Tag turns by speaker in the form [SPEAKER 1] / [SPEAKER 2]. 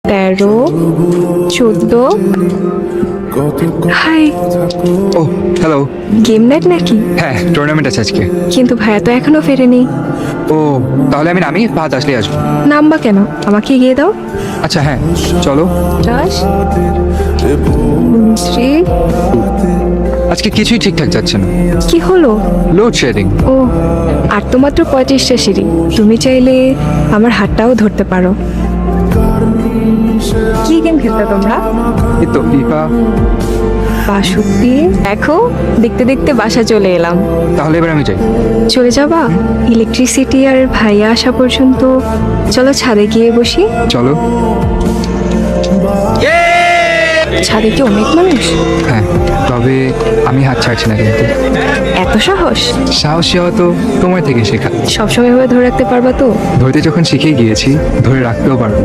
[SPEAKER 1] 13, 14। High,
[SPEAKER 2] ও hello.
[SPEAKER 1] Game night নাকি?
[SPEAKER 2] হ্যাঁ, tournament আছে আজকে।
[SPEAKER 1] কিন্তু ভাইয়া তো এখনো ফেরেনি।
[SPEAKER 2] ও তাহলে আমি নামি, ভাত আসলে আসবো।
[SPEAKER 1] নামবা কেন? আমাকে গিয়ে দাও।
[SPEAKER 2] আচ্ছা হ্যাঁ, চলো।
[SPEAKER 1] 10, 3।
[SPEAKER 2] আজকে কিছুই ঠিকঠাক যাচ্ছে না,
[SPEAKER 1] কি হলো?
[SPEAKER 2] লোডশেডিং।
[SPEAKER 1] ও, আর তো মাত্র 35টা সিঁড়ি। তুমি চাইলে আমার হাতটাও ধরতে পারো। কি গেম খেলতে তোমরা?
[SPEAKER 2] এই তো ফিফা।
[SPEAKER 1] বাষট্টি। দেখো, দেখতে দেখতে বাসা চলে এলাম।
[SPEAKER 2] তাহলে এবার আমি যাই।
[SPEAKER 1] চলে যাবা? ইলেকট্রিসিটি আর ভাইয়া আসা পর্যন্ত চলো ছাদে গিয়ে বসি।
[SPEAKER 2] চলো।
[SPEAKER 1] ছাদে কি অনেক মানুষ?
[SPEAKER 2] হ্যাঁ, তবে আমি হাত ছাড়ছি না কিন্তু।
[SPEAKER 1] এত সাহস?
[SPEAKER 2] সাহসী হওয়া তো তোমার থেকে শেখা।
[SPEAKER 1] সবসময় এভাবে ধরে রাখতে পারবা তো?
[SPEAKER 2] ধরতে যখন শিখে গিয়েছি, ধরে রাখতেও পারবো।